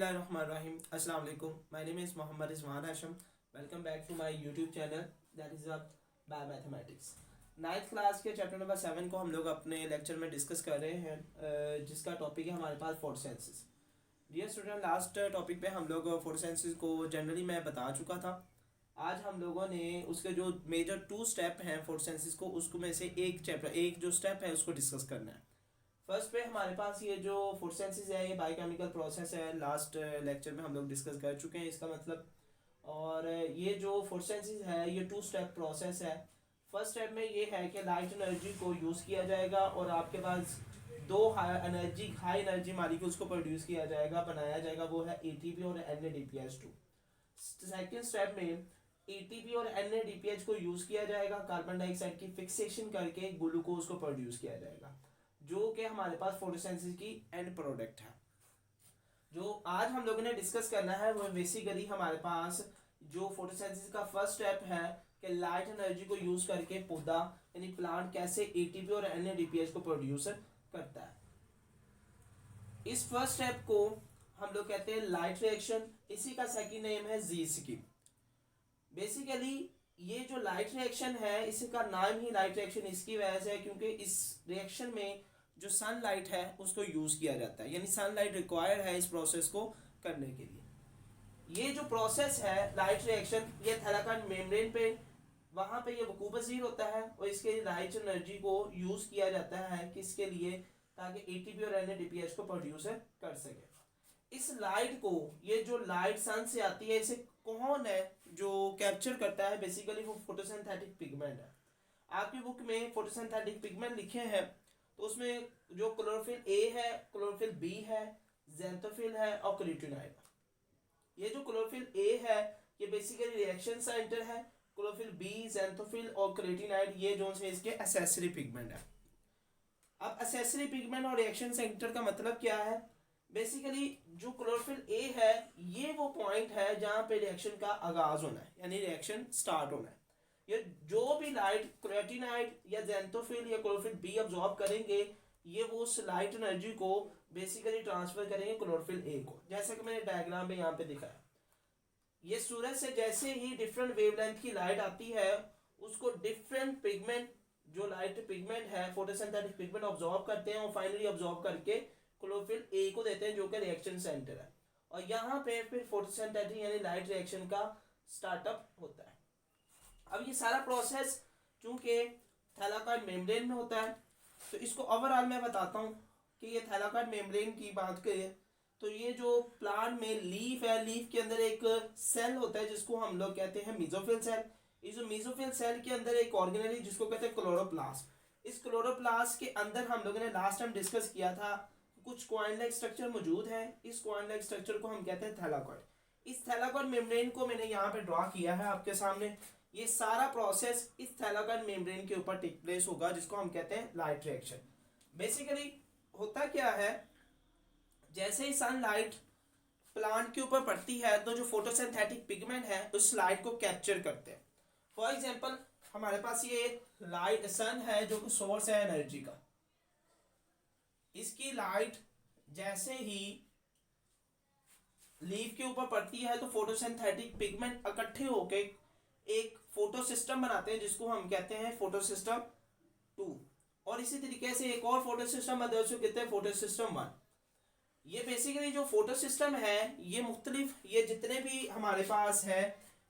Bismillahirrahmanirrahim. Assalamu alaikum. My name is Muhammad Rizwan Hashim. Welcome back to my YouTube channel that is up by mathematics. Ninth class के chapter number 7 को हम लोग अपने lecture में discuss कर रहे हैं जिसका टॉपिक है हमारे पास photosynthesis. Dear student, last topic पे हम लोग फोटोसिंथेसिस को जनरली मैं बता चुका था। आज हम लोगों ने उसके जो मेजर 2 स्टेप हैं फोटोसिंथेसिस को, उसको में से एक जो स्टेप है उसको डिस्कस करना है। फर्स्ट पे हमारे पास ये जो फोटोसिंथेसिस है ये बायोकेमिकल प्रोसेस है। लास्ट लेक्चर में हम लोग डिस्कस कर चुके हैं इसका मतलब। और ये जो फोटोसिंथेसिस है ये 2 स्टेप प्रोसेस है। फर्स्ट स्टेप में ये है कि लाइट एनर्जी को यूज़ किया जाएगा और आपके पास 2 हाई एनर्जी मालिक्यूल्स को प्रोड्यूस किया जाएगा, बनाया जाएगा, वो है ATP और NADPH2। सेकेंड स्टेप में ATP और NADPH को यूज़ किया जाएगा, कार्बन डाइऑक्साइड की फिक्सेशन करके ग्लूकोज को प्रोड्यूस किया जाएगा, जो कि हमारे पास फोटोसिंथेसिस की एंड प्रोडक्ट है। जो आज हम लोगों ने डिस्कस करना है वो बेसिकली हमारे पास जो फोटोसिंथेसिस का फर्स्ट स्टेप है कि लाइट एनर्जी को यूज करके पौधा यानी प्लांट कैसे ATP और NADPH को प्रोड्यूस करता है। इस फर्स्ट स्टेप को हम लोग कहते हैं लाइट रिएक्शन। इसी का सेकंड नेम है Z-स्कीम। बेसिकली ये जो लाइट रिएक्शन है इसका नाम ही लाइट रिएक्शन इसकी वजह से है क्योंकि इस रिएक्शन में जो सनलाइट है उसको यूज किया जाता है, यानी सनलाइट रिक्वायर्ड है इस प्रोसेस को करने के लिए। ये जो प्रोसेस है लाइट रिएक्शन ये थैलाकोइड मेम्ब्रेन पे वहां पे ये वकूअ पज़ीर होता है और इसके लिए लाइट एनर्जी को यूज किया जाता है किसके लिए, ताकि ATP और NADPH को प्रोड्यूस कर सके। इस लाइट को, ये जो लाइट सन से आती है, इसे कौन है जो कैप्चर करता है? बेसिकली वो फोटोसिंथेटिक पिगमेंट है। आपकी बुक में फोटोसिंथेटिक पिगमेंट लिखे हैं तो उसमें जो क्लोरोफिल A है, क्लोरोफिल B है, ज़ैंथोफिल है और कैरोटीनॉइड है। ये जो क्लोरोफिल A है ये बेसिकली रिएक्शन सेंटर है। क्लोरोफिल B, ज़ैंथोफिल और कैरोटीनॉइड ये जो है इसके एसेसरी पिगमेंट है। अब एसेसरी पिगमेंट और रिएक्शन सेंटर का मतलब क्या है? बेसिकली जो क्लोरोफिल A है ये वो पॉइंट है जहाँ पे रिएक्शन का आगाज होना है, यानी रिएक्शन स्टार्ट होना है। ये जो भी लाइट कैरोटीनॉइड या ज़ैंथोफिल या क्लोरोफिल B अब्सॉर्ब करेंगे ये वो उस लाइट एनर्जी को बेसिकली ट्रांसफर करेंगे क्लोरोफिल A को, जैसा कि मैंने डायग्राम में यहाँ पे दिखाया। ये सूरज से जैसे ही डिफरेंट वेवलेंथ की लाइट आती है उसको डिफरेंट पिगमेंट, जो लाइट पिगमेंट है फोटोसिंथेटिक पिगमेंट अब्सॉर्ब करते हैं और फाइनली अब्सॉर्ब करके क्लोरोफिल A को देते हैं जो कि रिएक्शन सेंटर है। और यहाँ पे फिर फोटोसिंथेटिक यानी लाइट रिएक्शन का स्टार्टअप होता है। अब ये सारा प्रोसेस चूंकि थैलाकोइड मेम्ब्रेन में होता है तो इसको ओवरऑल मैं बताता हूँ कि ये थैलाकोइड मेम्ब्रेन की बात करें तो ये जो प्लांट में लीफ है, लीफ के अंदर एक सेल होता है जिसको हम लोग कहते हैं मेसोफिल सेल। इस मेसोफिल सेल के अंदर एक ऑर्गेनेल जिसको कहते हैं क्लोरोप्लास्ट। इस क्लोरोप्लास्ट के अंदर हम लोगों ने लास्ट टाइम डिस्कस किया था कुछ कॉइन लाइक स्ट्रक्चर मौजूद है। इस कॉइन लाइक स्ट्रक्चर को हम कहते हैं थैलाकोइड। इस थैलाकोइड मेम्ब्रेन को मैंने यहाँ पे ड्रॉ किया है आपके सामने। ये सारा प्रोसेस इस थैलाकोइड मेम्ब्रेन के ऊपर टेक प्लेस होगा जिसको हम कहते हैं लाइट रिएक्शन। बेसिकली होता क्या है, जैसे ही सनलाइट प्लांट के ऊपर पड़ती है तो जो फोटोसिंथेटिक पिगमेंट है उस लाइट को कैप्चर करते हैं। फॉर एग्जांपल हमारे पास ये लाइट सन है जो कि सोर्स है एनर्जी का। इसकी लाइट जैसे ही लीफ के ऊपर पड़ती है तो फोटोसिंथेटिक पिगमेंट इकट्ठे होके एक फोटो सिस्टम बनाते हैं जिसको हम कहते हैं फोटो सिस्टम 2। और इसी तरीके से एक और फोटो सिस्टम है जो कहते हैं फोटो सिस्टम 1। ये बेसिकली जो फोटो सिस्टम है ये मुख्तलिफ, ये जितने भी हमारे पास है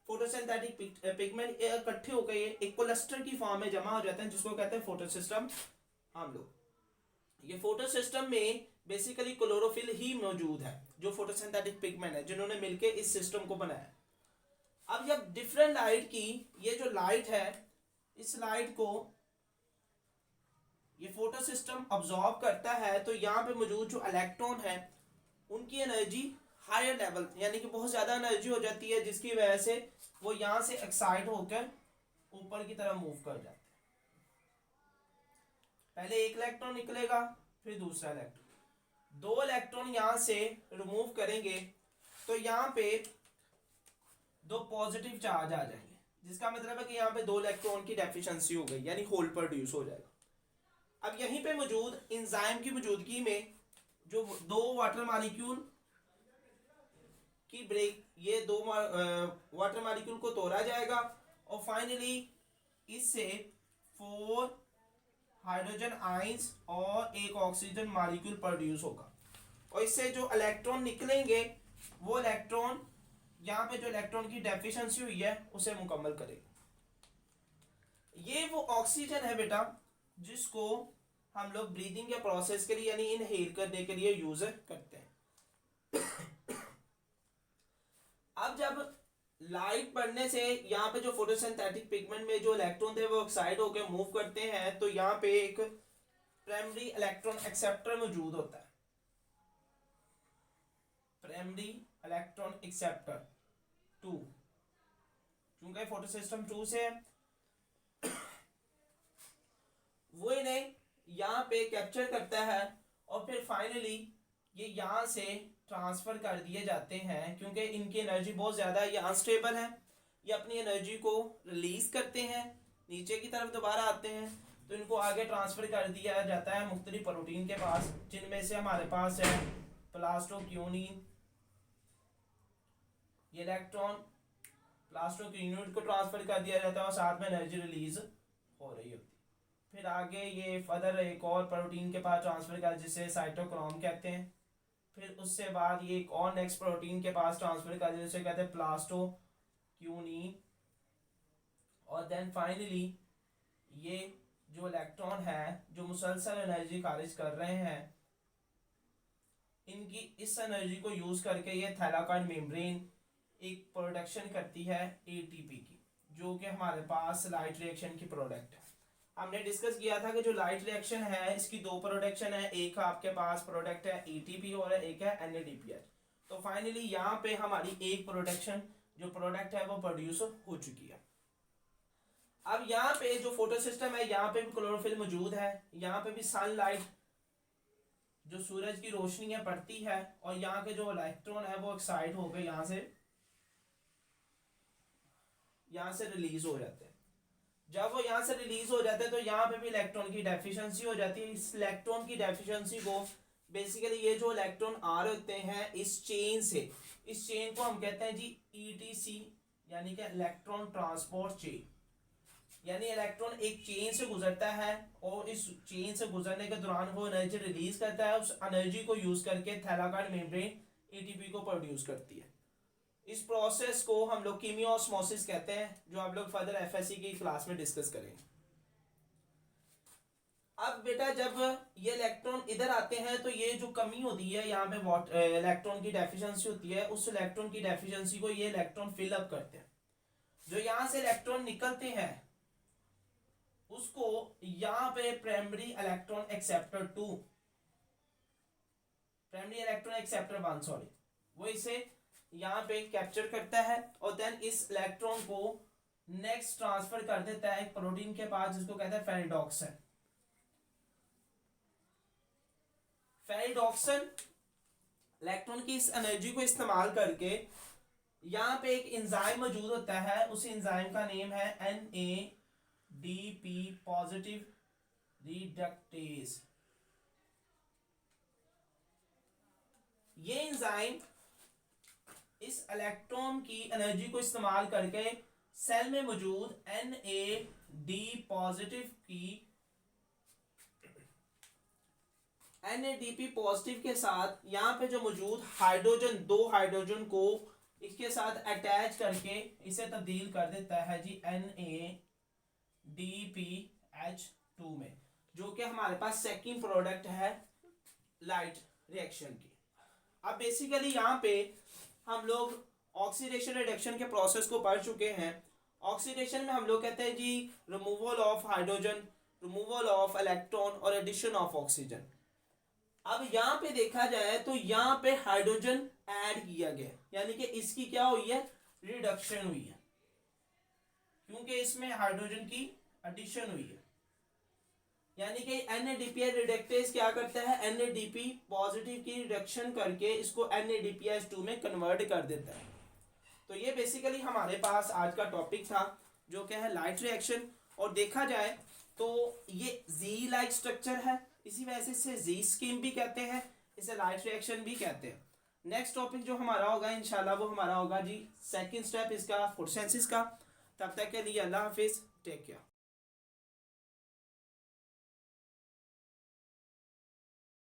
फोटोसिंथेटिक पिगमेंट इकट्ठे होकर एक क्लस्टर की फॉर्म में जमा हो जाते हैं जिसको कहते हैं फोटो सिस्टम हम लोग। ये फोटो सिस्टम में बेसिकली क्लोरोफिल ही मौजूद है जो फोटोसिंथेटिक पिगमेंट है जिन्होंने मिलकर इस सिस्टम को बनाया। अब जब डिफरेंट लाइट की ये जो लाइट है इस लाइट को ये फोटो सिस्टम अब्सॉर्ब करता है तो यहाँ पे मौजूद जो इलेक्ट्रॉन है उनकी एनर्जी हायर लेवल यानी कि बहुत ज़्यादा एनर्जी हो जाती है जिसकी वजह से वो यहाँ से एक्साइट होकर ऊपर की तरफ मूव कर जाते हैं। पहले एक इलेक्ट्रॉन निकलेगा फिर दूसरा इलेक्ट्रॉन, 2 इलेक्ट्रॉन यहाँ से रिमूव करेंगे तो यहाँ पे 2 पॉजिटिव चार्ज आ जाएंगे जिसका मतलब है कि यहाँ पे 2 इलेक्ट्रॉन की डेफिशिएंसी हो गई यानी होल प्रोड्यूस हो जाएगा। अब यहीं पे मौजूद एंजाइम की मौजूदगी में जो 2 वाटर मॉलिक्यूल की ब्रेक, ये दो वाटर मॉलिक्यूल को तोड़ा जाएगा और फाइनली इससे 4 हाइड्रोजन आइंस और एक ऑक्सीजन मॉलिक्यूल प्रोड्यूस होगा और इससे जो इलेक्ट्रॉन निकलेंगे वो इलेक्ट्रॉन, यहाँ पे जो इलेक्ट्रॉन की डेफिशिएंसी हुई है उसे मुकम्मल करेगा। ये वो ऑक्सीजन है बेटा जिसको हम लोग ब्रीदिंग के प्रोसेस के लिए यानी इनहेल करने के लिए यूज करते हैं। अब जब लाइट पड़ने से यहाँ पे जो फोटोसिंथेटिक पिगमेंट में जो इलेक्ट्रॉन थे वो ऑक्साइड होकर मूव करते हैं, तो यहाँ पे एक प्राइमरी इलेक्ट्रॉन एक्सेप्टर मौजूद होता है। प्राइमरी इलेक्ट्रॉन एक्सेप्टर 2, चूंकि फोटोसिस्टम 2 से है, वो इन्हें यहाँ पे कैप्चर करता है और फिर फाइनली ये यहाँ से ट्रांसफर कर दिए जाते हैं। क्योंकि इनकी एनर्जी बहुत ज़्यादा है, ये अनस्टेबल है, ये अपनी एनर्जी को रिलीज करते हैं, नीचे की तरफ दोबारा आते हैं, तो इनको आगे ट्रांसफर कर दिया जाता है मुख्तलिफ प्रोटीन के पास, जिनमें से हमारे पास है प्लास्टोक्यूनिन। ये इलेक्ट्रॉन प्लास्टोक्यूनिन को ट्रांसफर कर दिया जाता है और साथ में एनर्जी रिलीज हो रही होती है। फिर आगे ये फर्दर एक और प्रोटीन के पास ट्रांसफर कर, जिसे साइटोक्रोम कहते हैं। फिर उससे बाद ये एक और नेक्स्ट प्रोटीन के पास ट्रांसफर कर, जिसे कहते हैं प्लास्टोक्यूनिन। और देन फाइनली ये जो इलेक्ट्रॉन है जो मुसलसल एनर्जी खारिज कर रहे हैं, इनकी इस एनर्जी को यूज करके ये थैलाकॉइड मेम्ब्रेन एक प्रोडक्शन करती है एटीपी की, जो कि हमारे पास लाइट रिएक्शन की प्रोडक्ट है। हमने डिस्कस किया था कि जो लाइट रिएक्शन है इसकी दो प्रोडक्शन है, एक आपके पास प्रोडक्ट है एटीपी और एक है NADPH। तो फाइनली यहाँ पे हमारी एक प्रोडक्शन जो प्रोडक्ट है वो प्रोड्यूस हो चुकी है। अब यहाँ पे जो फोटो सिस्टम है, यहाँ पे भी क्लोरोफिल मौजूद है, यहाँ पे भी सनलाइट जो सूरज की रोशनी है पड़ती है और यहाँ के जो इलेक्ट्रॉन है वो एक्साइट होकर यहाँ से रिलीज हो जाते हैं। जब वो यहाँ से रिलीज हो जाते हैं तो यहाँ पे भी इलेक्ट्रॉन की डेफिशिएंसी हो जाती है। इस इलेक्ट्रॉन की डेफिशिएंसी को बेसिकली ये जो इलेक्ट्रॉन आ रहे होते हैं इस चेन से, इस चेन को हम कहते हैं जी ETC यानी कि इलेक्ट्रॉन ट्रांसपोर्ट चेन। यानी इलेक्ट्रॉन एक चेन से गुजरता है और इस चेन से गुजरने के दौरान वो एनर्जी रिलीज करता है, उस एनर्जी को यूज करके थैलाकॉइड मेम्ब्रेन ATP को प्रोड्यूस करती है। इस प्रोसेस को हम लोग कीमियोस्मोसिस कहते हैं, जो आप लोग फर्दर FSC की क्लास में डिस्कस करेंगे। अब बेटा जब ये इलेक्ट्रॉन इधर आते हैं तो ये जो कमी होती है यहाँ पे इलेक्ट्रॉन की डेफिशिएंसी होती है, उस इलेक्ट्रॉन की डेफिशिएंसी को ये इलेक्ट्रॉन फिल अप करते हैं। जो यहाँ से इलेक्ट्रॉन निकलते हैं उसको यहाँ पे primary electron acceptor 2, primary electron acceptor 1 sorry, वो इसे यहाँ पे कैप्चर करता है और देन इस इलेक्ट्रॉन को नेक्स्ट ट्रांसफर कर देता है एक प्रोटीन के पास जिसको कहते हैं फेरिडोक्सिन। फेरिडोक्सिन इलेक्ट्रॉन की इस एनर्जी को इस्तेमाल करके यहाँ पे एक एंजाइम मौजूद होता है, उस एंजाइम का नेम है NADP पॉजिटिव रिडक्टेज। ये एंजाइम इस इलेक्ट्रॉन की एनर्जी को इस्तेमाल करके सेल में मौजूद NAD पॉजिटिव की NADP पॉजिटिव के साथ यहाँ पे जो मौजूद हाइड्रोजन, दो हाइड्रोजन को इसके साथ अटैच करके इसे तब्दील कर देता है जी NADPH2 में, जो कि हमारे पास सेकंड प्रोडक्ट है लाइट रिएक्शन की। अब बेसिकली यहाँ पे हम लोग ऑक्सीडेशन रिडक्शन के प्रोसेस को पढ़ चुके हैं। ऑक्सीडेशन में हम लोग कहते हैं जी removal of hydrogen, removal of electron और एडिशन ऑफ ऑक्सीजन। अब यहाँ पे देखा जाए तो यहाँ पे हाइड्रोजन ऐड किया गया, यानी कि इसकी क्या हुई है, रिडक्शन हुई है, क्योंकि इसमें हाइड्रोजन की एडिशन हुई है। यानी कि NADPH रिडक्टेज क्या करता है, NADP पॉजिटिव की रिडक्शन करके इसको NADPH2 में कन्वर्ट कर देता है। तो ये बेसिकली हमारे पास आज का टॉपिक था, जो क्या है लाइट रिएक्शन। और देखा जाए तो ये Z लाइक स्ट्रक्चर है, इसी वजह से इसे Z स्कीम भी कहते हैं, इसे लाइट रिएक्शन भी कहते हैं। नेक्स्ट टॉपिक जो हमारा होगा इंशाल्लाह वो हमारा होगा जी सेकंड स्टेप इसका फूड सेंसिस का। तब तक के लिए अल्लाह हाफिज़, टेक केयर।